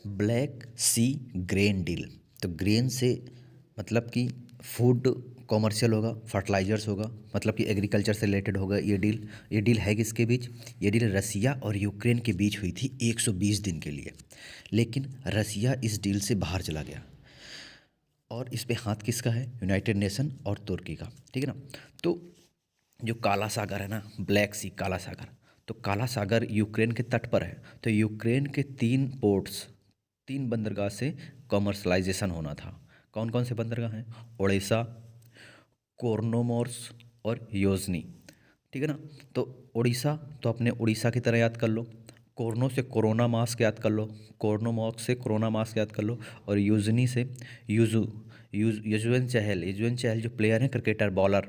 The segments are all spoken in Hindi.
ब्लैक सी ग्रेन डील। तो ग्रेन से मतलब कि फूड कॉमर्शियल होगा, फर्टिलाइजर्स होगा, मतलब कि एग्रीकल्चर से रिलेटेड होगा ये डील है किसके बीच? ये डील रसिया और यूक्रेन के बीच हुई थी 120 दिन के लिए। लेकिन रसिया इस डील से बाहर चला गया और इस पे हाथ किसका है? यूनाइटेड नेशन और तुर्की का। ठीक है ना। तो जो काला सागर है ना, ब्लैक सी, काला सागर, तो काला सागर यूक्रेन के तट पर है। तो यूक्रेन के 3 पोर्ट्स, 3 बंदरगाह से कॉमर्शलाइजेशन होना था। कौन कौन से बंदरगाह हैं? ओडिशा, कोर्नोमोर्स और योजनी। ठीक है ना। तो उड़ीसा, तो अपने उड़ीसा की तरह याद कर लो। कोर्नो से कोरोना मास्क याद कर लो, कोर्नोमॉक्स से कोरोना मास्क याद कर लो, और यूजनी से युजु युजवेंद्र चहल जो प्लेयर हैं, क्रिकेटर, बॉलर,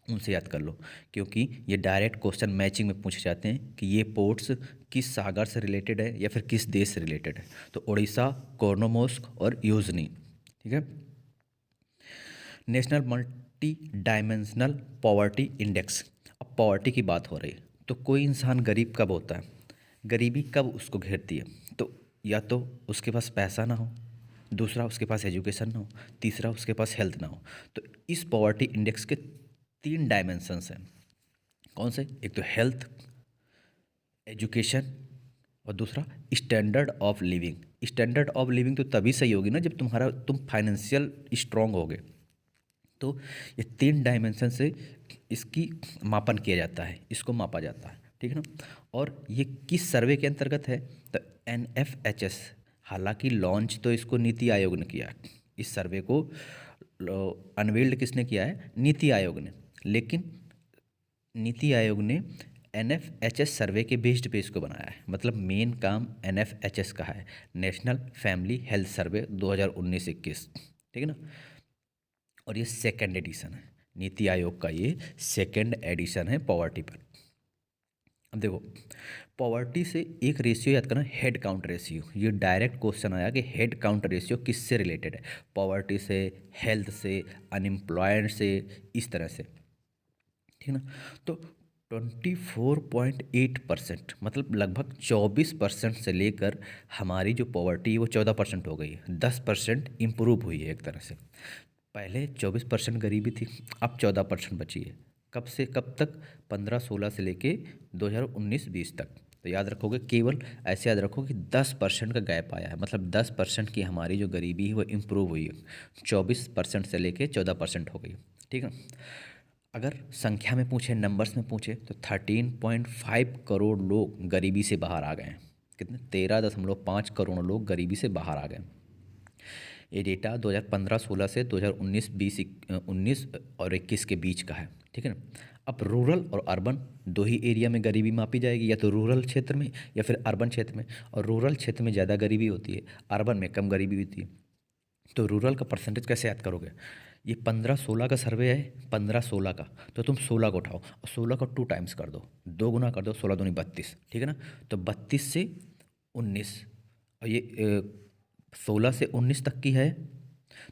उनसे याद कर लो। क्योंकि ये डायरेक्ट क्वेश्चन मैचिंग में पूछे जाते हैं कि ये पोर्ट्स किस सागर से रिलेटेड है या फिर किस देश से रिलेटेड है। तो उड़ीसा, कोर्नोमोस्क और यूजनी। ठीक है। National multi dimensional poverty index. अब पॉवर्टी की बात हो रही है तो कोई इंसान गरीब कब होता है? गरीबी कब उसको घेरती है? तो या तो उसके पास पैसा ना हो, दूसरा उसके पास एजुकेशन ना हो, तीसरा उसके पास हेल्थ ना हो। तो इस पॉवर्टी इंडेक्स के 3 डायमेंशंस हैं। कौन से? एक तो हेल्थ, एजुकेशन, और दूसरा standard of living. Standard of living तो तभी सही होगी ना जब तुम फाइनेंशियल स्ट्रांग होगे। तो ये 3 डायमेंशन से इसकी मापन किया जाता है, इसको मापा जाता है। ठीक है ना। और ये किस सर्वे के अंतर्गत है? तो NFHS। हालांकि लॉन्च तो इसको नीति आयोग ने किया है, इस सर्वे को अनवील्ड किसने किया है? नीति आयोग ने। लेकिन नीति आयोग ने NFHS सर्वे के बेस्ड पे इसको बनाया है। मतलब मेन काम NFHS का है, नेशनल फैमिली हेल्थ सर्वे 2019-21। ठीक है ना। और ये सेकंड एडिशन है, नीति आयोग का ये सेकंड एडिशन है पॉवर्टी पर। अब देखो, पॉवर्टी से एक रेशियो याद करना, हेड काउंट रेशियो। ये डायरेक्ट क्वेश्चन आया कि हेड काउंट रेशियो किससे रिलेटेड है? पॉवर्टी से, हेल्थ से, अनएम्प्लॉयड से, इस तरह से। ठीक ना। तो 24.8%, मतलब लगभग 24% से लेकर हमारी जो पॉवर्टी है वो 14% हो गई है। 10% इम्प्रूव हुई है एक तरह से। पहले 24% गरीबी थी, अब 14% बची है। कब से कब तक? 15-16 से लेके 2019-20 तक। तो याद रखोगे, केवल ऐसे याद रखो कि 10% का गैप आया है, मतलब 10% की हमारी जो गरीबी है वो इम्प्रूव हुई है। 24% से लेके 14% हो गई। ठीक है। अगर संख्या में पूछे, नंबर्स में पूछे, तो 13.5 करोड़ लोग गरीबी से बाहर आ गए हैं। कितने? 13.5 करोड़ लोग गरीबी से बाहर आ गए। ये डेटा 2015-16 से 2019-20 19 और 21 के बीच का है। ठीक है ना। अब रूरल और अर्बन दो ही एरिया में गरीबी मापी जाएगी, या तो रूरल क्षेत्र में या फिर अर्बन क्षेत्र में। और रूरल क्षेत्र में ज़्यादा गरीबी होती है, अर्बन में कम गरीबी होती है। तो रूरल का परसेंटेज कैसे याद करोगे? ये 15-16 का सर्वे है, 15-16 का। तो तुम 16 को उठाओ और 16 को 2 टाइम्स कर दो, 2 गुना कर दो, 16 दूनी 32। ठीक है ना। तो 32 से 19, और ये 16 से 19 तक की है,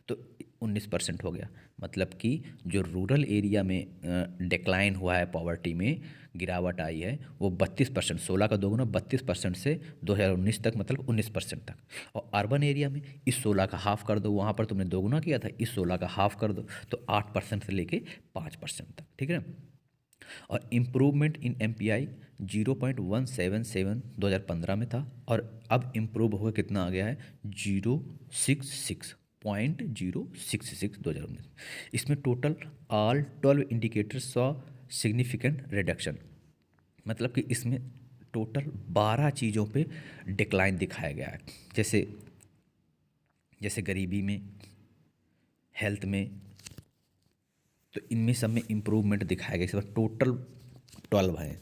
तो 19% हो गया। मतलब कि जो रूरल एरिया में डिक्लाइन हुआ है, पॉवर्टी में गिरावट आई है, वो 32%, 16 का 2 गुना 32% से 2019 तक, मतलब 19% तक। और अर्बन एरिया में इस 16 का हाफ कर दो, वहाँ पर तुमने 2 गुना किया था, इस 16 का हाफ कर दो, तो 8% से लेके 5% तक। ठीक है। और इम्प्रूवमेंट इन MPI 0.177 2015 में था, और अब इम्प्रूव हुआ कितना आ गया है? 0.66 2019। इसमें total all 12 indicators saw significant reduction. मतलब कि इसमें टोटल 12 चीज़ों पे डिक्लाइन दिखाया गया है। जैसे जैसे गरीबी में, हेल्थ में, तो इनमें सब में इम्प्रूवमेंट दिखाया गया। इस बार टोटल 12 है।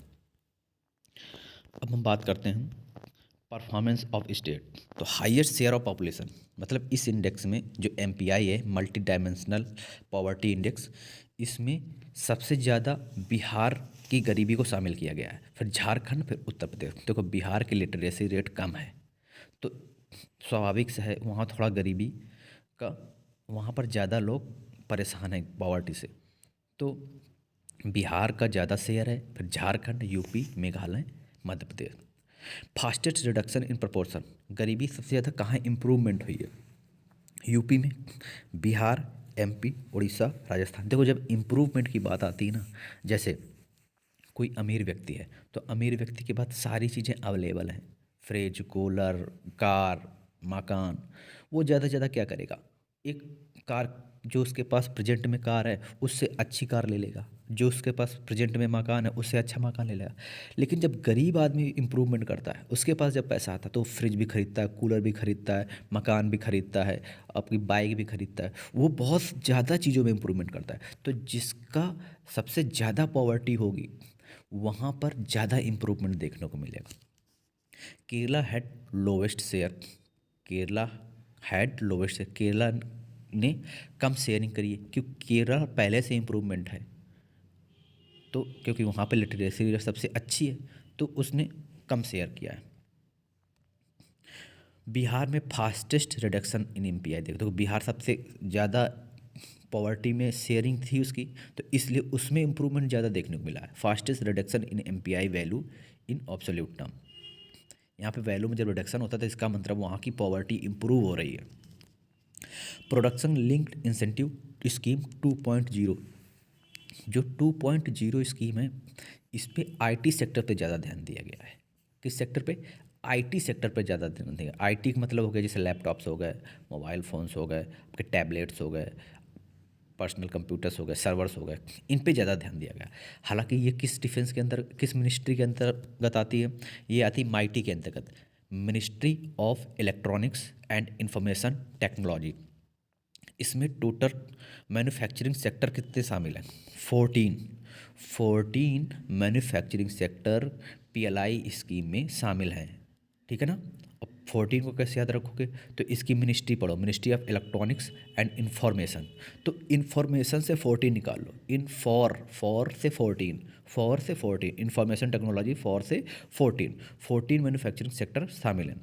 अब हम बात करते हैं परफॉर्मेंस ऑफ स्टेट। तो हाईएस्ट शेयर ऑफ पॉपुलेशन, मतलब इस इंडेक्स में जो MPI है, मल्टी डायमेंशनल पॉवर्टी इंडेक्स, इसमें सबसे ज़्यादा बिहार की गरीबी को शामिल किया गया है, फिर झारखंड, फिर उत्तर प्रदेश। देखो, बिहार की लिटरेसी रेट कम है, तो स्वाभाविक से है वहाँ थोड़ा गरीबी का, वहाँ पर ज़्यादा लोग परेशान हैं पॉवर्टी से। तो बिहार का ज़्यादा शेयर है, फिर Jharkhand, UP, Meghalaya, Madhya Pradesh. Fastest reduction in proportion, गरीबी सबसे ज़्यादा कहाँ इम्प्रूवमेंट हुई है? यूपी में, बिहार, एमपी, उड़ीसा, राजस्थान। देखो जब इम्प्रूवमेंट की बात आती है ना, जैसे कोई अमीर व्यक्ति है तो अमीर व्यक्ति के पास सारी चीज़ें अवेलेबल हैं, फ्रिज, कूलर, कार, मकान। वो ज़्यादा से ज़्यादा क्या करेगा, एक कार, जो उसके पास प्रेजेंट में कार है उससे अच्छी कार ले लेगा, जो उसके पास प्रेजेंट में मकान है उससे अच्छा मकान ले लेगा। लेकिन जब गरीब आदमी इम्प्रूवमेंट करता है, उसके पास जब पैसा आता है तो फ्रिज भी खरीदता है, कूलर भी खरीदता है, मकान भी खरीदता है, अपनी बाइक भी खरीदता है, वो बहुत ज़्यादा चीज़ों में इम्प्रूवमेंट करता है। तो जिसका सबसे ज़्यादा पॉवर्टी होगी वहाँ पर ज़्यादा इम्प्रूवमेंट देखने को मिलेगा। Kerala had lowest share, Kerala had lowest share, Kerala ने कम शेयरिंग करी है क्योंकि केरला पहले से इम्प्रूवमेंट है, तो क्योंकि वहाँ पे लिटरेसी रेट सबसे अच्छी है तो उसने कम शेयर किया है। बिहार में फास्टेस्ट रिडक्शन इन एमपीआई, देखो बिहार सबसे ज़्यादा पॉवर्टी में शेयरिंग थी उसकी, तो इसलिए उसमें इम्प्रूवमेंट ज़्यादा देखने को मिला है। Fastest reduction in MPI value in absolute term, यहाँ पे वैल्यू में जब रिडक्शन होता है तो इसका मतलब वहाँ की पॉवर्टी इंप्रूव हो रही है। प्रोडक्शन लिंक्ड इंसेंटिव स्कीम 2.0, जो 2.0 स्कीम है इस पे आईटी सेक्टर पे ज़्यादा ध्यान दिया गया है। किस सेक्टर पे? आईटी सेक्टर पे ज़्यादा ध्यान दिया। आईटी का मतलब हो गया जैसे लैपटॉप्स हो गए, मोबाइल फ़ोन्स हो गए, आपके टैबलेट्स हो गए, पर्सनल कंप्यूटर्स हो गए, सर्वर्स हो गए, इन पे ज़्यादा ध्यान दिया गया। हालांकि ये किस डिफेंस के अंदर, किस मिनिस्ट्री के अंतर्गत आती है? ये आती है माईटी के अंतर्गत, ministry of electronics and information technology. इसमें टोटल मैन्युफैक्चरिंग सेक्टर कितने शामिल हैं? 14 मैन्युफैक्चरिंग सेक्टर पीएलआई स्कीम में शामिल हैं, ठीक है ना। अब 14 को कैसे याद रखोगे? तो इसकी मिनिस्ट्री पढ़ो, ministry of electronics and information. तो इंफॉर्मेशन से 14 निकाल लो, इन फॉर से 14, फॉर से 14, इंफॉर्मेशन टेक्नोलॉजी, फॉर से 14 मैन्युफैक्चरिंग सेक्टर शामिल हैं।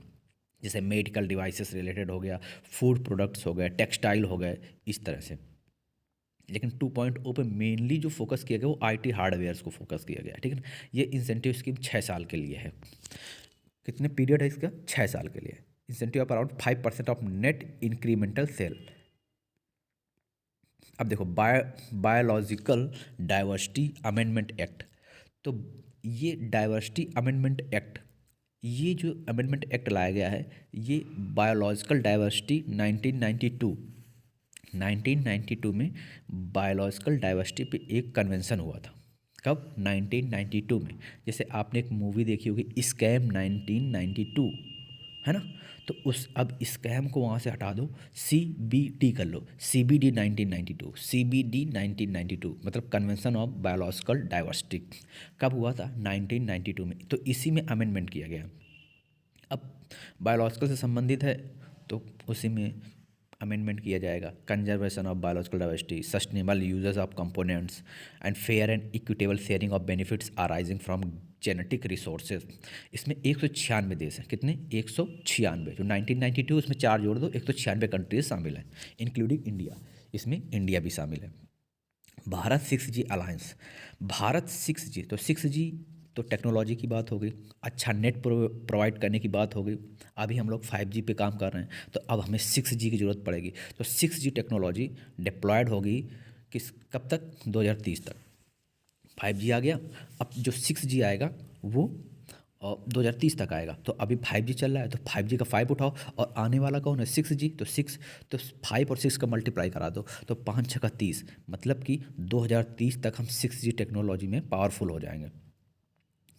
जैसे मेडिकल डिवाइसेस रिलेटेड हो गया, फूड प्रोडक्ट्स हो गए, टेक्सटाइल हो गए, इस तरह से। लेकिन 2.0 पे मेनली जो फोकस किया गया वो आईटी हार्डवेयर्स को फोकस किया गया, ठीक है ना। ये इंसेंटिव स्कीम 6 साल के लिए है। कितने पीरियड है इसका? 6 साल के लिए। Incentive of around 5% of net incremental sale. अब देखो बायोलॉजिकल डाइवर्सिटी अमेंडमेंट एक्ट, तो ये डाइवर्सिटी अमेंडमेंट एक्ट, ये जो अमेंडमेंट एक्ट लाया गया है ये बायोलॉजिकल डाइवर्सिटी 1992 में बायोलॉजिकल डाइवर्सिटी पे एक कन्वेंशन हुआ था। कब? 1992 में। जैसे आपने एक मूवी देखी होगी स्कैम 1992, है ना। तो उस अब स्कैम को वहाँ से हटा दो, CBD कर लो, CBD 1992, CBD 1992 मतलब कन्वेंशन ऑफ बायोलॉजिकल डाइवर्सिटी। कब हुआ था? 1992 में। तो इसी में अमेंडमेंट किया गया। अब बायोलॉजिकल से संबंधित है तो उसी में अमेंडमेंट किया जाएगा। Conservation of biological diversity, sustainable uses of components and fair and equitable sharing of benefits arising from genetic resources. इसमें 196 देश हैं। कितने? 196। जो 1992 उसमें 4 जोड़ दो, 196 कंट्रीज शामिल हैं इंक्लूडिंग इंडिया। इसमें इंडिया भी शामिल है। Bharat 6G alliance, Bharat 6G, तो 6G तो टेक्नोलॉजी की बात हो गई, अच्छा नेट प्रोवाइड करने की बात हो गई। अभी हम लोग 5G पे काम कर रहे हैं तो अब हमें 6G की ज़रूरत पड़ेगी। तो 6G टेक्नोलॉजी डिप्लॉयड होगी किस, कब तक? 2030 तक। 5G आ गया, अब जो 6G आएगा वो 2030 तक आएगा। तो अभी 5G चल रहा है तो 5G का 5 उठाओ, और आने वाला कौन है? 6G। तो 6, तो 5 और 6 का मल्टीप्लाई करा दो तो 5 6 का 30, मतलब कि 2030 तक हम 6G टेक्नोलॉजी में पावरफुल हो जाएंगे,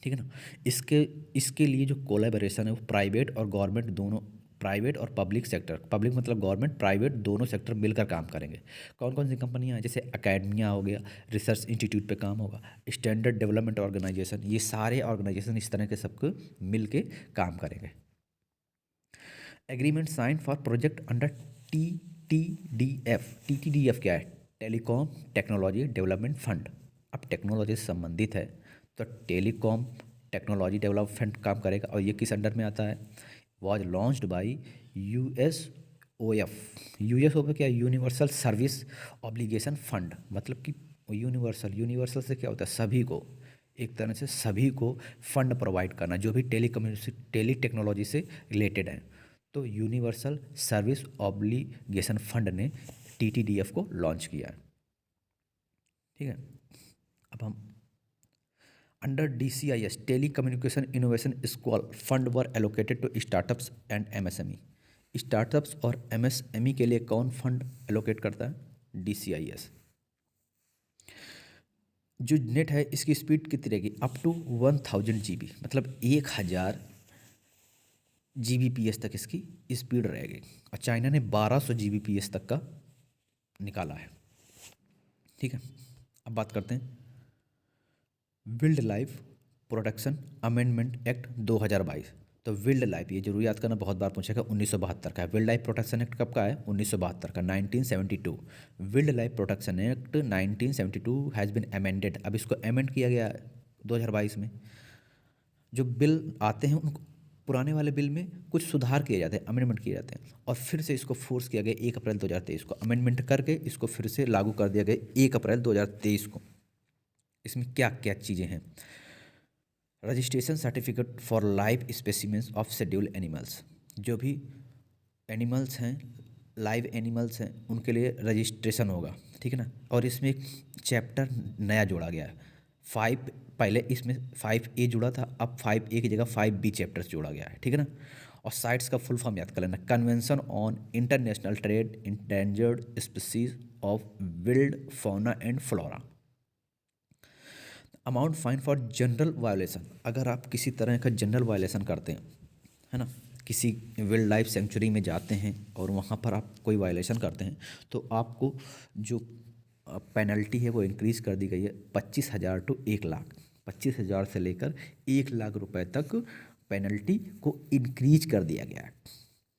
ठीक है ना। इसके इसके लिए जो कोलैबोरेशन है वो प्राइवेट और गवर्नमेंट दोनों, प्राइवेट और पब्लिक सेक्टर, पब्लिक मतलब गवर्नमेंट, प्राइवेट दोनों सेक्टर मिलकर काम करेंगे। कौन कौन सी कंपनियां हैं? जैसे अकेडमिया हो गया, रिसर्च इंस्टीट्यूट पे काम होगा, स्टैंडर्ड डेवलपमेंट ऑर्गेनाइजेशन, ये सारे ऑर्गेनाइजेशन इस तरह के सबको मिल के काम करेंगे। Agreement sign for project under TTDF क्या है? Telecom technology development fund. अब टेक्नोलॉजी से संबंधित है तो टेलीकॉम टेक्नोलॉजी डेवलपमेंट काम करेगा, और ये किस अंडर में आता है? Was launched by USOF। USOF क्या है? यूनिवर्सल सर्विस ऑब्लिगेशन फंड, मतलब कि यूनिवर्सल, यूनिवर्सल से क्या होता है? सभी को, एक तरह से सभी को फंड प्रोवाइड करना जो भी टेली टेक्नोलॉजी से रिलेटेड है। तो यूनिवर्सल सर्विस ऑब्लिगेशन फंड ने TTDF को लॉन्च किया है। ठीक है, अब हम under DCIS telecommunication innovation school fund were allocated to startups and MSME। Startups और MSME के लिए कौन फंड एलोकेट करता है? DCIS। जो नेट है इसकी स्पीड कितनी रहेगी? अप टू 1000 GB, मतलब 1000 Gbps तक इसकी स्पीड रहेगी। और चाइना ने 1200 Gbps तक का निकाला है। ठीक है, अब बात करते हैं wild life protection amendment act 2022। तो वाइल्ड लाइफ, ये जरूर याद करना, बहुत बार पूछेगा, 1972 का है। वाइल्ड लाइफ प्रोटेक्शन एक्ट कब का है? 1972 का, 1972। Wild life protection act 1972 has been amended. अब इसको अमेंड किया गया 2022 में। जो बिल आते हैं उनको पुराने वाले बिल में कुछ सुधार किए जाते हैं, अमेंडमेंट किए जाते हैं, और फिर से इसको फोर्स किया गया 1 अप्रैल 2023 को। अमेंडमेंट करके इसको फिर से लागू कर दिया गया 1 अप्रैल 2023 को। इसमें क्या क्या चीज़ें हैं? Registration certificate for live specimens of schedule animals. जो भी एनिमल्स हैं, लाइव एनिमल्स हैं, उनके लिए रजिस्ट्रेशन होगा। ठीक है ना। और इसमें एक चैप्टर नया जोड़ा गया है 5। पहले इसमें 5A जुड़ा था, अब 5A की जगह 5B चैप्टर्स जोड़ा गया है। ठीक है ना। और साइट्स का फुल फॉर्म याद कर लेना, convention on international trade endangered species of wild fauna and flora. Amount fine for general violation, अगर आप किसी तरह का जनरल वायोलेशन करते हैं, है ना, किसी वाइल्ड लाइफ सेंचुरी में जाते हैं और वहाँ पर आप कोई वायोलेशन करते हैं, तो आपको जो पेनल्टी है वो इंक्रीज़ कर दी गई है 25,000 टू 1,00,000। 25,000 से लेकर 1,00,000 रुपए तक पेनल्टी को इंक्रीज कर दिया गया है।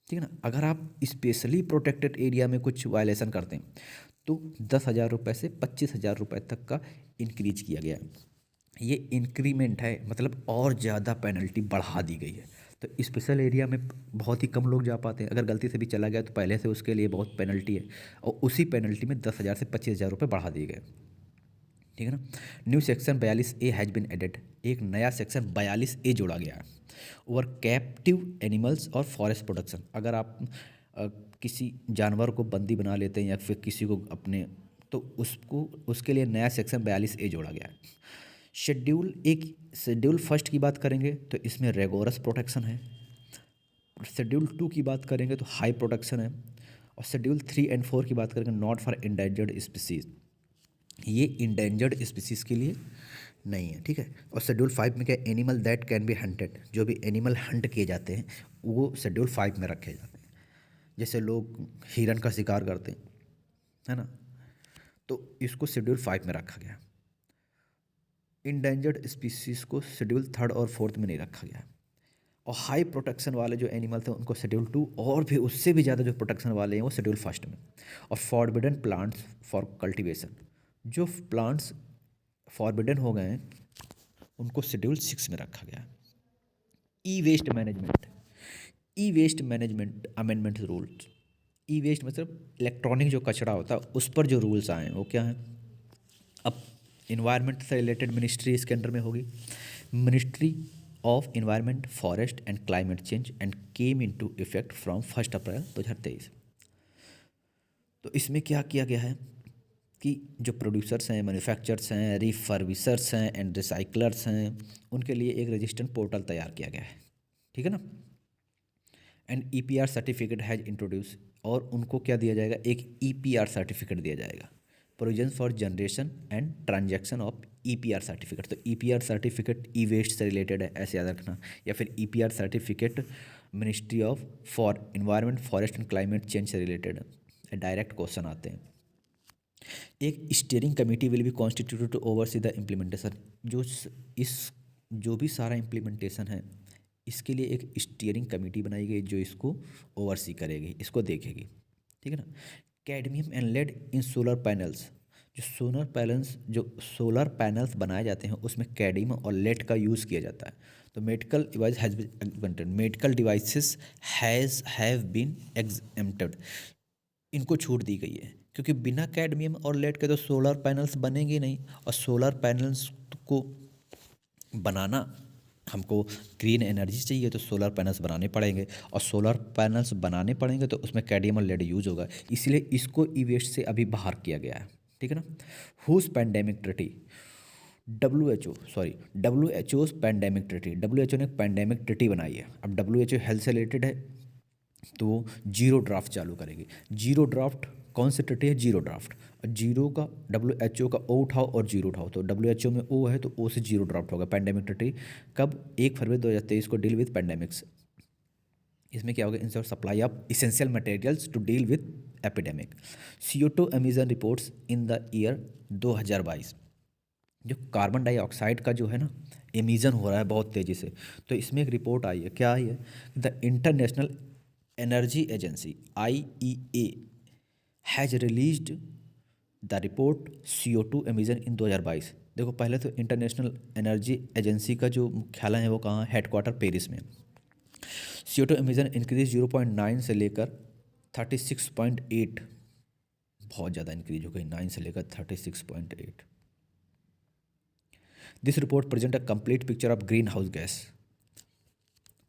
ठीक है ना। अगर आप स्पेशली प्रोटेक्टेड एरिया में कुछ वायलेशन करते हैं तो 10,000 रुपये से 25,000 रुपये तक का इंक्रीज किया गया है। ये इंक्रीमेंट है, मतलब और ज़्यादा पेनल्टी बढ़ा दी गई है। तो स्पेशल एरिया में बहुत ही कम लोग जा पाते हैं, अगर गलती से भी चला गया तो पहले से उसके लिए बहुत पेनल्टी है, और उसी पेनल्टी में 10,000 से 25,000 रुपये बढ़ा दिए गए। ठीक है ना। New section 42A has been added, एक नया सेक्शन 42A जोड़ा गया है। ओवर कैप्टिव एनिमल्स और फॉरेस्ट प्रोडक्शन, अगर आप किसी जानवर को बंदी बना लेते हैं या फिर किसी को अपने, तो उसको उसके लिए नया सेक्शन 42A जोड़ा गया है। शेड्यूल फर्स्ट की बात करेंगे तो इसमें रेगोरस प्रोटेक्शन है। शेड्यूल 2 की बात करेंगे तो हाई प्रोटेक्शन है। और शेड्यूल 3 एंड 4 की बात करेंगे नॉट फॉर इंडेंजर्ड स्पीसीज, ये इंडेंजर्ड स्पीसीज के लिए नहीं है। ठीक है। और शेड्यूल 5 में क्या, animal that can be hunted, जो भी एनिमल हंट किए जाते हैं वो शेड्यूल 5 में रखे जाते हैं। जैसे लोग हिरन का शिकार करते हैं, है ना, तो इसको शेड्यूल 5 में रखा गया। इंडेंजर्ड स्पीसीज को शेड्यूल 3 और 4 में नहीं रखा गया। और हाई प्रोटेक्शन वाले जो एनिमल थे उनको शेड्यूल 2, और भी उससे भी ज़्यादा जो प्रोटेक्शन वाले हैं वो शेड्यूल फर्स्ट में। और फॉरबिडन प्लांट्स फॉर कल्टीवेशन, जो प्लांट्स फॉरबिडन हो गए हैं उनको शेड्यूल 6 में रखा गया। ई वेस्ट मैनेजमेंट अमेंडमेंट रूल्स। ई वेस्ट मतलब इलेक्ट्रॉनिक जो कचरा होता है उस पर जो रूल्स आए हैं वो क्या हैं? अब इन्वायरमेंट से रिलेटेड मिनिस्ट्री इसके अंडर में होगी, ministry of environment forest and climate change, and came into effect from 1 अप्रैल 2023। तो इसमें क्या किया गया है कि जो प्रोड्यूसर्स हैं, मैन्युफैक्चरर्स हैं, रिफर्बिशर्स हैं एंड रिसाइकलर्स हैं, उनके लिए एक रजिस्टर्ड पोर्टल तैयार किया गया है। ठीक है ना। And EPR certificate has introduce, और उनको क्या दिया जाएगा, एक EPR सर्टिफिकेट दिया जाएगा, provision for generation and transaction of EPR certificate. तो EPR सर्टिफिकेट ई वेस्ट से रिलेटेड है, ऐसे याद रखना, या फिर EPR certificate ministry of for environment forest and climate change से रिलेटेड है। डायरेक्ट क्वेश्चन आते हैं। एक steering committee will be constituted to oversee the implementation, जो भी सारा इम्प्लीमेंटेशन है इसके लिए एक स्टीयरिंग कमेटी बनाई गई जो इसको ओवरसी करेगी, इसको देखेगी। ठीक है ना। Cadmium and lead in solar panels, जो सोलर पैनल्स बनाए जाते हैं उसमें कैडमियम और लेड का यूज़ किया जाता है। तो medical devices have been exempted, इनको छूट दी गई है, क्योंकि बिना कैडमियम और लेड के तो सोलर पैनल्स बनेंगे नहीं, और सोलर पैनल्स को बनाना, हमको ग्रीन एनर्जी चाहिए तो सोलर पैनल्स बनाने पड़ेंगे, और सोलर पैनल्स बनाने पड़ेंगे तो उसमें कैडमियम और लेड यूज होगा, इसलिए इसको ई वेस्ट से अभी बाहर किया गया है। ठीक है ना। WHO's pandemic treaty, W H O's pandemic treaty, W H O ने पैंडेमिक ट्रिटी बनाई है। अब डब्ल्यू एच ओ हेल्थ से रिलेटेड है तो वो जीरो ड्राफ्ट चालू करेगी। जीरो ड्राफ्ट कौन सी ट्रिटी है? Zero draft. और जीरो का डब्ल्यू एच ओ का ओ उठाओ और जीरो उठाओ, तो डब्ल्यू एच ओ में ओ है तो ओ से जीरो ड्राफ्ट होगा। पैंडेमिक ट्रिटी कब? 1 फरवरी 2023 को डील विद पैंडेमिक्स। इसमें क्या होगा? Ensure supply of essential materials to deal with epidemic. CO2 emission reports in the year 2022। जो कार्बन डाइऑक्साइड का जो है ना एमिशन हो रहा है बहुत तेज़ी से, तो इसमें एक रिपोर्ट आई है। क्या आई है? The international energy agency IEA has released the report CO2 emission in 2022। देखो, पहले तो इंटरनेशनल एनर्जी एजेंसी का जो मुख्यालय है वो कहाँ है? हेडक्वार्टर पेरिस में। CO2 एमिशन इंक्रीज 0.9 से लेकर 36.8, बहुत ज़्यादा इंक्रीज हो गई, 9 से लेकर 36.8। This report present a complete picture of green house gas.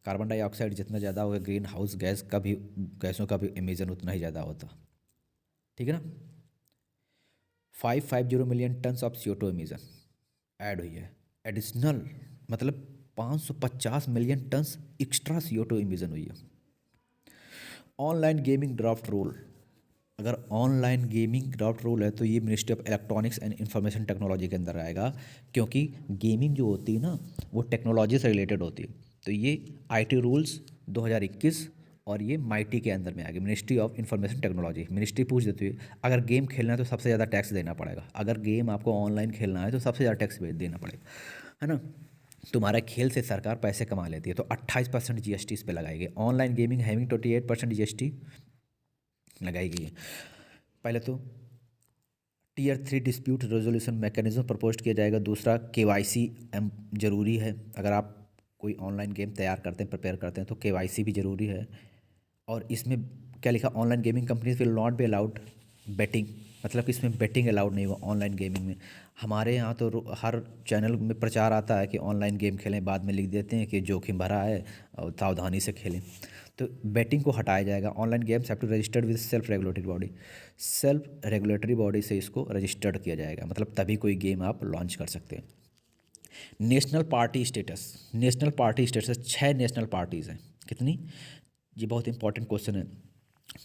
Carbon dioxide जितना ज़्यादा होगा, ग्रीन हाउस गैसों का भी एमिशन उतना ही ज़्यादा होता। ठीक है ना। 550 million tons of CO2 emission add हुई है। एडिशनल मतलब 550 million turns extra CO2 emission हुई है। ऑनलाइन गेमिंग ड्राफ्ट रूल, अगर ऑनलाइन गेमिंग ड्राफ्ट रूल है तो ये ministry of electronics and information technology के अंदर आएगा, क्योंकि गेमिंग जो होती है ना वो टेक्नोलॉजी से रिलेटेड होती है। तो ये IT रूल्स 2021 और ये MIT के अंदर में आ गया, ministry of information technology. Ministry पूछ देती है अगर गेम खेलना है तो सबसे ज़्यादा टैक्स देना पड़ेगा। अगर गेम आपको ऑनलाइन खेलना है तो सबसे ज़्यादा टैक्स देना पड़ेगा, है ना। तुम्हारा खेल से सरकार पैसे कमा लेती है, तो 28% GST इस पर लगाई गई। ऑनलाइन गेमिंग हैविंग 28% GST लगाई गई है। पहले तो Tier 3 dispute resolution mechanism propose किया जाएगा। दूसरा, KYC ज़रूरी है। अगर आप कोई ऑनलाइन गेम तैयार करते हैं, प्रिपेयर करते हैं, तो KYC भी ज़रूरी है। और इसमें क्या लिखा? Online gaming companies will not be allowed betting, मतलब कि इसमें बेटिंग अलाउड नहीं हुआ ऑनलाइन गेमिंग में। हमारे यहाँ तो हर चैनल में प्रचार आता है कि ऑनलाइन गेम खेलें, बाद में लिख देते हैं कि जोखिम भरा है और सावधानी से खेलें। तो बेटिंग को हटाया जाएगा। Online games have to registered with self regulatory body, self regulatory body से इसको रजिस्टर्ड किया जाएगा, मतलब तभी कोई गेम आप लॉन्च कर सकते हैं। National party status, national party status 6 national parties हैं। कितनी? ये बहुत इंपॉर्टेंट क्वेश्चन है।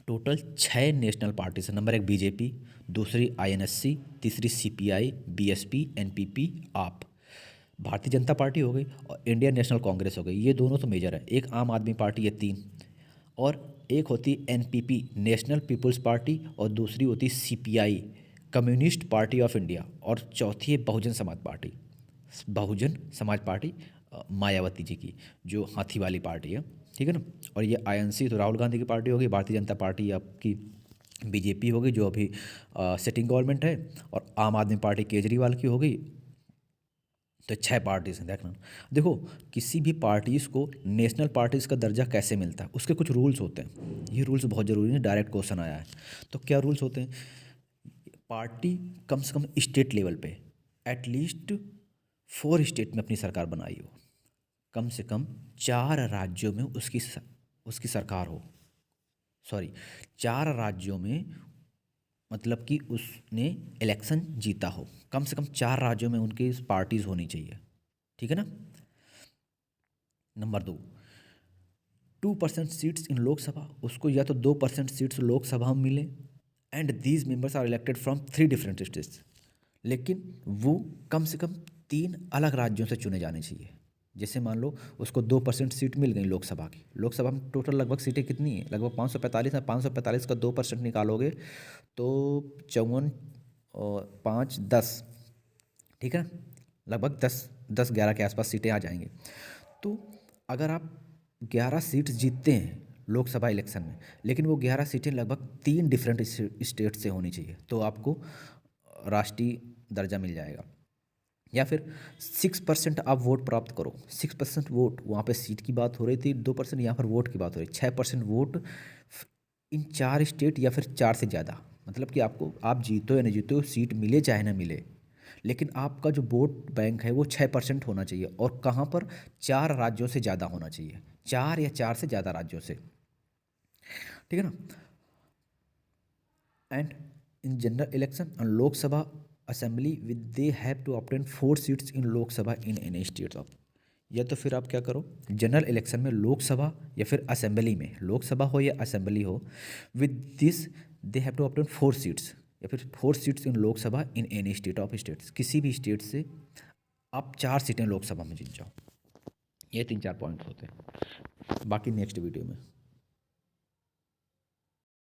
टोटल 6 नेशनल पार्टीज है। नंबर 1 BJP, दूसरी INSC, तीसरी CPI, BSP, NPP, आप। भारतीय जनता पार्टी हो गई और इंडियन नेशनल कांग्रेस हो गई, ये दोनों तो मेजर है। एक आम आदमी पार्टी, ये 3। और एक होती NPP, नेशनल पीपल्स पार्टी, और दूसरी होती CPI, communist party of India, और चौथी है बहुजन समाज पार्टी। बहुजन समाज पार्टी मायावती जी की, जो हाथी वाली पार्टी है। ठीक है ना। और ये INC तो राहुल गांधी की पार्टी होगी। भारतीय जनता पार्टी आपकी BJP होगी जो अभी सिटिंग गवर्नमेंट है, और आम आदमी पार्टी केजरीवाल की होगी। तो 6 पार्टीज हैं। देखना, देखो किसी भी पार्टीज़ को नेशनल पार्टीज़ का दर्जा कैसे मिलता है, उसके कुछ रूल्स होते हैं। ये रूल्स बहुत ज़रूरी हैं, डायरेक्ट क्वेश्चन आया है। तो क्या रूल्स होते हैं? पार्टी कम से कम स्टेट लेवल पे एटलीस्ट 4 स्टेट में अपनी सरकार बनाई हो, कम से कम 4 राज्यों में उसकी सरकार हो। 4 राज्यों में, मतलब कि उसने इलेक्शन जीता हो। कम से कम 4 राज्यों में उनकी पार्टीज होनी चाहिए। ठीक है ना। नंबर 2, 2% सीट्स इन लोकसभा, उसको या तो 2% सीट्स लोकसभा में मिले। And these members are elected from 3 different states, लेकिन वो कम से कम 3 अलग राज्यों से चुने जाने चाहिए। जैसे मान लो उसको 2% सीट मिल गई लोकसभा की। लोकसभा में टोटल लगभग सीटें कितनी है? लगभग 545 है। 545 का 2% निकालोगे तो 54 और 5 10, ठीक है। लगभग 10-11 के आसपास सीटें आ जाएंगी। तो अगर आप 11 सीट जीतते हैं लोकसभा इलेक्शन में, लेकिन वो 11 सीटें लगभग 3 डिफरेंट स्टेट से होनी चाहिए, तो आपको राष्ट्रीय दर्जा मिल जाएगा। या फिर 6% आप वोट प्राप्त करो। 6% वोट, वहाँ पे सीट की बात हो रही थी, 2% यहाँ पर वोट की बात हो रही है। 6% वोट इन 4 स्टेट या फिर 4 से ज़्यादा, मतलब कि आपको, आप जीतो या नहीं जीतो, सीट मिले चाहे ना मिले, लेकिन आपका जो वोट बैंक है वो 6% होना चाहिए, और कहाँ पर, 4 राज्यों से ज़्यादा होना चाहिए, 4 या 4 से ज़्यादा राज्यों से, ठीक है ना। And in general election and Lok Sabha assembly with they have to obtain 4 seats in Lok Sabha in any state of, या तो फिर आप क्या करो, जनरल इलेक्शन में लोकसभा या फिर असेंबली में, लोकसभा हो या असेंबली हो, with this they have to obtain 4 seats, या फिर 4 seats in Lok Sabha in any state of states, किसी भी स्टेट से आप 4 सीटें लोकसभा में जीत जाओ। ये 3-4 पॉइंट होते हैं, बाकी नेक्स्ट वीडियो में।